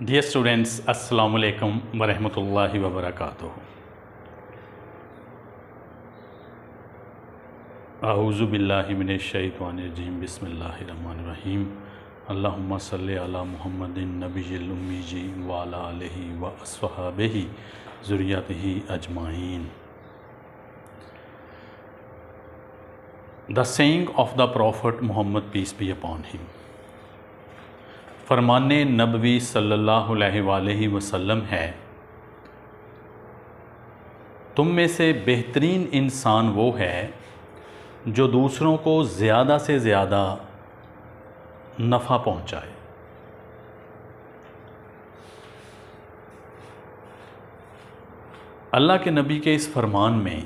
Dear students, अस्सलामु अलैकुम वरहमतुल्लाहि वबरकातुहू। अऊज़ु बिल्लाहि मिनश शैतानिर रजीम, बिस्मिल्लाहिर रहमानिर रहीम। अल्लाहुम्मा सल्लि अला मुहम्मदिन नबिय्यिल उम्मी व अला आलिहि व अस्हाबिहि ज़ुर्रिय्यतिहि अजमाइन। The saying of the prophet Muhammad, peace be upon him. फरमाने नबवी सल्लल्लाहु अलैहि वसल्लम है, तुम में से बेहतरीन इंसान वो है जो दूसरों को ज़्यादा से ज़्यादा नफ़ा पहुँचाए। अल्लाह के नबी के इस फरमान में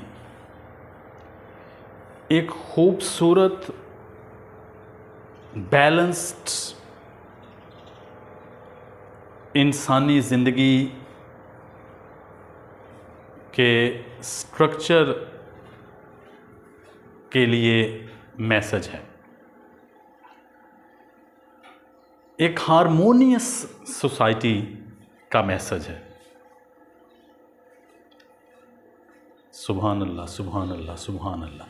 एक खूबसूरत बैलेंस्ड इंसानी ज़िंदगी के स्ट्रक्चर के लिए मैसेज है। एक हारमोनियस सोसाइटी का मैसेज है। सुभान अल्लाह, सुभान अल्लाह, सुभान अल्लाह।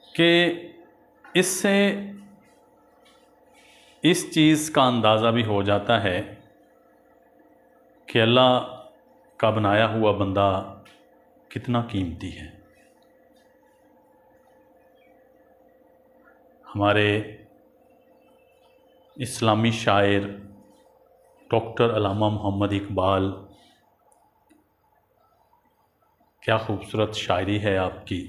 कि इससे इस चीज़ का अंदाज़ा भी हो जाता है कि अल्लाह का बनाया हुआ बंदा कितना कीमती है। हमारे इस्लामी शायर डॉक्टर अल्लामा मोहम्मद इकबाल, क्या खूबसूरत शायरी है आपकी।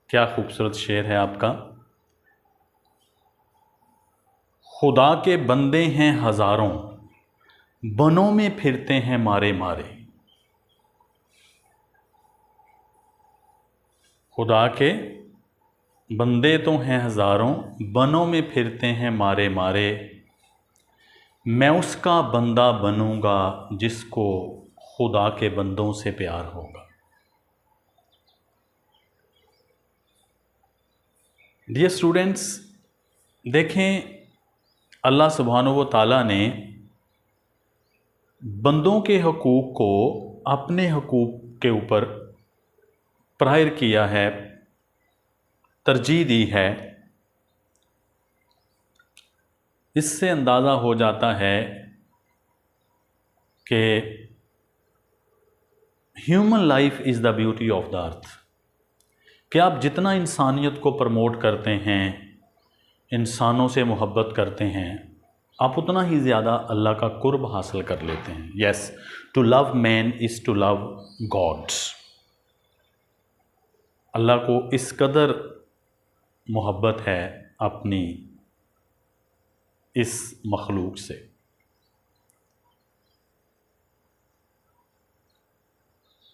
क्या खूबसूरत शेर है आपका। खुदा के बंदे हैं हज़ारों, बनों में फिरते हैं मारे मारे। खुदा के बंदे तो हैं हज़ारों, बनों में फिरते हैं मारे मारे। मैं उसका बंदा बनूंगा जिसको खुदा के बंदों से प्यार होगा। डियर स्टूडेंट्स, देखें, अल्लाह सुब्हानहू व तआला ने बंदों के हकूक़ को अपने हकूक़ के ऊपर प्रायर किया है, तरजीह दी है। इससे अंदाज़ा हो जाता है कि human life is the beauty of the earth. कि आप जितना इंसानियत को प्रमोट करते हैं, इंसानों से मोहब्बत करते हैं, आप उतना ही ज़्यादा अल्लाह का कुर्ब हासिल कर लेते हैं। Yes, to love man is to love God. अल्लाह को इस कदर मोहब्बत है अपनी इस मखलूक से।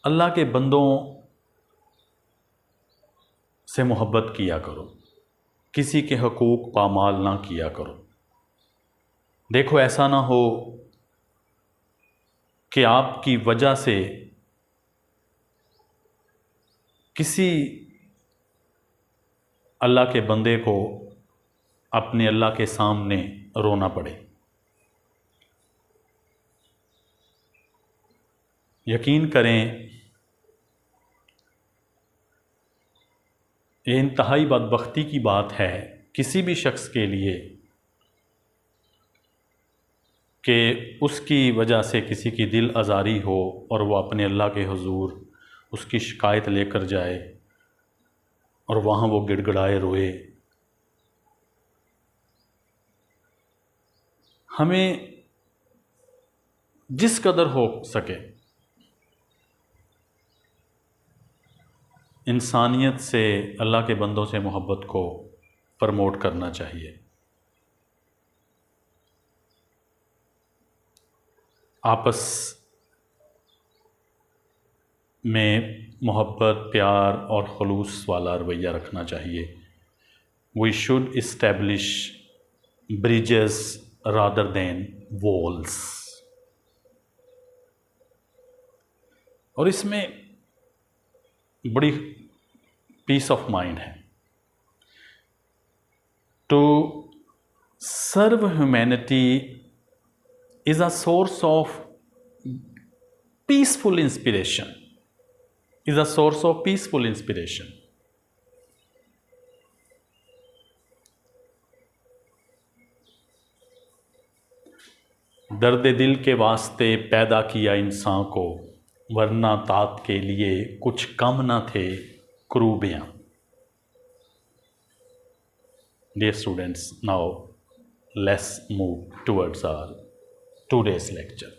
अल्लाह के बंदों से मोहब्बत किया करो, किसी के हकूक़ पामाल ना किया करो। देखो, ऐसा ना हो कि आपकी वजह से किसी अल्लाह के बंदे को अपने अल्लाह के सामने रोना पड़े। यकीन करें, ये इंतहाई बदबख्ती की बात है किसी भी शख्स के लिए कि उसकी वजह से किसी की दिल आज़ारी हो और वह अपने अल्लाह के हुजूर उसकी शिकायत लेकर जाए और वहाँ वो गिड़गिड़ाए रोए। हमें जिस कदर हो सके इंसानियत से, अल्लाह के बंदों से मोहब्बत को प्रमोट करना चाहिए। आपस में मोहब्बत, प्यार और खलूस वाला रवैया रखना चाहिए। We should establish bridges rather than walls. और इसमें बड़ी पीस ऑफ माइंड है। To serve humanity is a source of peaceful inspiration, is a source of peaceful inspiration. दर्द दिल के वास्ते पैदा किया इंसान को, वरना तात के लिए कुछ कम न थे क्रूबियाँ। Dear students, now let's move towards our today's lecture.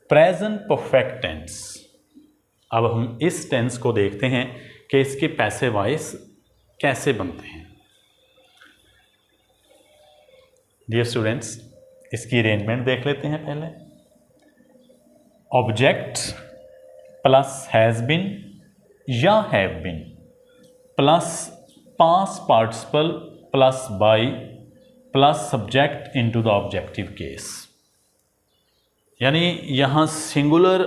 Present perfect tense। अब हम इस टेंस को देखते हैं कि इसके पैसिव वॉइस कैसे बनते हैं। डियर स्टूडेंट्स, इसकी अरेंजमेंट देख लेते हैं पहले। ऑब्जेक्ट प्लस हैज़ बिन या have been plus past participle plus by plus subject into the objective case. यानी यहाँ सिंगुलर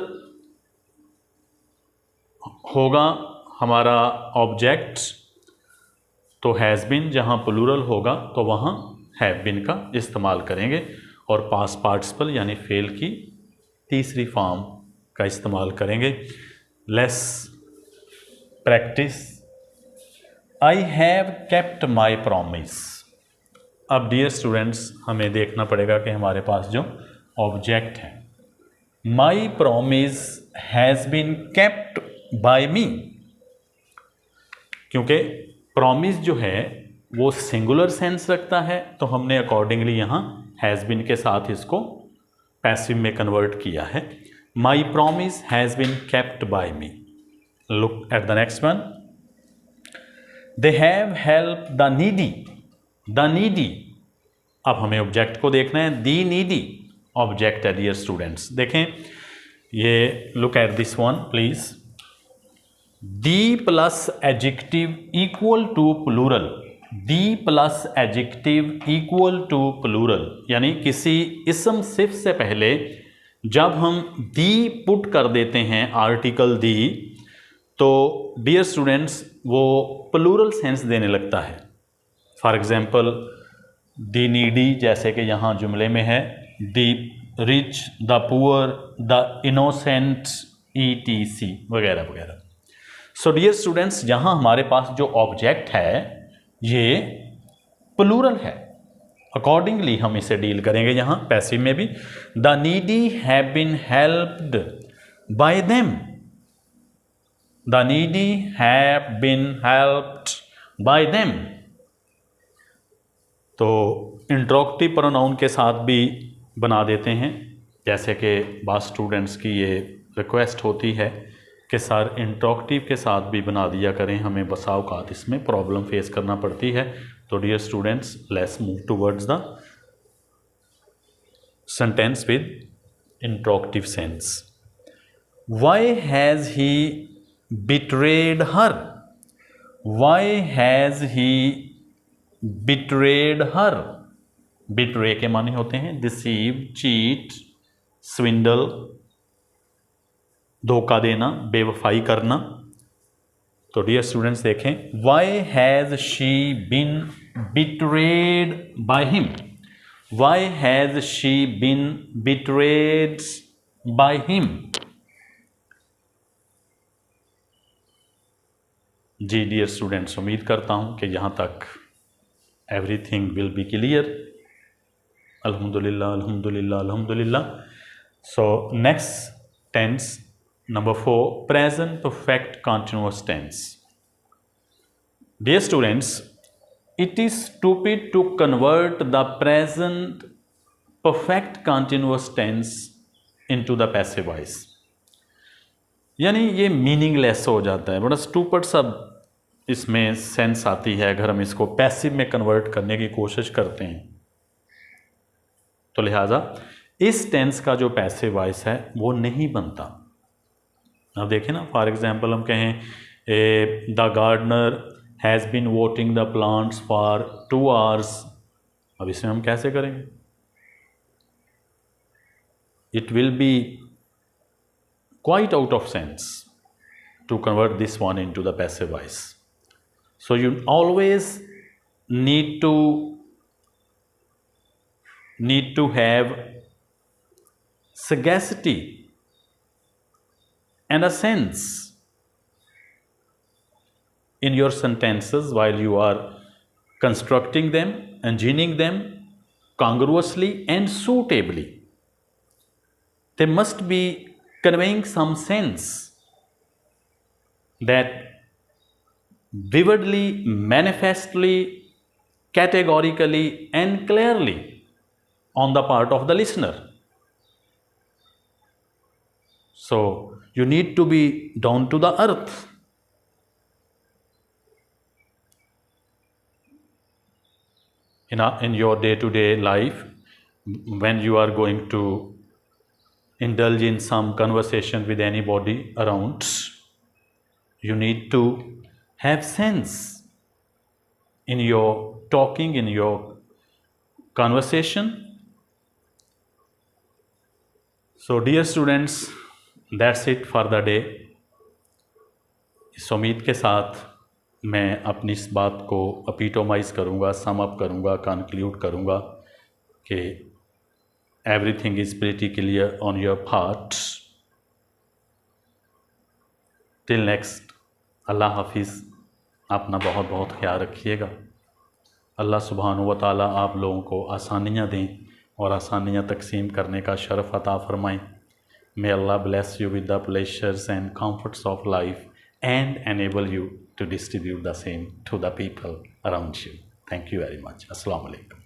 होगा हमारा ऑब्जेक्ट तो हैज़ बिन, जहाँ प्लूरल होगा तो वहाँ हैव बिन का इस्तेमाल करेंगे, और पास्ट पार्टिसिपल यानी फेल की तीसरी फॉर्म का इस्तेमाल करेंगे। Let's practice. I have kept my promise. अब डियर स्टूडेंट्स, हमें देखना पड़ेगा कि हमारे पास जो ऑब्जेक्ट है, my promise has been kept by me, क्योंकि प्रॉमिस जो है वो सिंगुलर सेंस रखता है, तो हमने अकॉर्डिंगली यहाँ हैज़ बीन के साथ इसको पैसिव में कन्वर्ट किया है। My promise has been kept by me. Look at the next one. They have help the needy. The needy, अब हमें ऑब्जेक्ट को देखना है। दी नीडी ऑब्जेक्ट है डियर स्टूडेंट्स। देखें ये, look at this one please. The plus adjective equal to plural. The plus adjective equal to plural, यानी किसी इसम सिर्फ से पहले जब हम दी पुट कर देते हैं आर्टिकल दी, तो डियर स्टूडेंट्स वो प्लूरल सेंस देने लगता है। फॉर एग्जांपल दी नीडी, जैसे कि यहाँ जुमले में है, the rich, the poor, the innocent, ETC वगैरह वगैरह। सो डियर स्टूडेंट्स, यहाँ हमारे पास जो ऑब्जेक्ट है ये प्लूरल है, अकॉर्डिंगली हम इसे डील करेंगे यहाँ पैसिव में भी। The needy have been helped by them. The needy have been helped by them. तो इंट्रोगेटिव प्रोनाउन के साथ भी बना देते हैं, जैसे कि बाद स्टूडेंट्स की ये रिक्वेस्ट होती है कि सर इंट्रोगेटिव के साथ भी बना दिया करें, हमें बसा औकात इसमें प्रॉब्लम फेस करना पड़ती है। तो dear students, let's move towards the sentence with interrogative sense. Why has he betrayed her. Why has he betrayed her. Betray के माने होते हैं डिसीव, चीट, स्विंडल, धोखा देना, बेवफाई करना। तो डियर स्टूडेंट्स देखें, why has she been betrayed by him. Why has she been betrayed by him. जी डियर स्टूडेंट्स, उम्मीद करता हूं कि यहां तक एवरीथिंग विल बी क्लियर। अल्हम्दुलिल्लाह अल्हम्दुलिल्लाह अल्हम्दुलिल्लाह। So next tense Number 4, present perfect continuous tense. Dear students, it is stupid to convert the present perfect continuous tense into the passive voice. यानी ये मीनिंगलेस हो जाता है, बड़ा स्टूपिड सा इसमें सेंस आती है अगर हम इसको पैसिव में कन्वर्ट करने की कोशिश करते हैं। तो लिहाजा इस टेंस का जो पैसिव वॉइस है वो नहीं बनता। अब देखें ना, फॉर एग्जांपल हम कहें the gardener has been watering the plants for 2 hours। अब इसमें हम कैसे करेंगे? It will be quite out of sense. to convert this one into the passive voice. So you always need to have sagacity and a sense in your sentences while you are constructing them, engineering them congruously and suitably. They must be conveying some sense that vividly, manifestly, categorically, and clearly on the part of the listener. So you need to be down to the earth. In your day-to-day life, when you are going to indulge in some conversation with anybody around, you need to have sense in your talking, in your conversation. So dear students, that's it for the day. इस उम्मीद के साथ मैं अपनी इस बात को एपिटोमाइज़ करूँगा, सम अप करूँगा, कंक्लूड करूँगा कि everything is pretty clear on your part. Till next, अल्लाह हाफिज़. अपना बहुत बहुत ख्याल रखिएगा. अल्लाह सुब्हानहू व तआला आप लोगों को आसानियाँ दें और आसानियाँ तकसीम करने का शरफ़ अता फ़रमाएँ. May Allah bless you with the pleasures and comforts of life and enable you to distribute the same to the people around you. Thank you very much. Assalamu alaikum.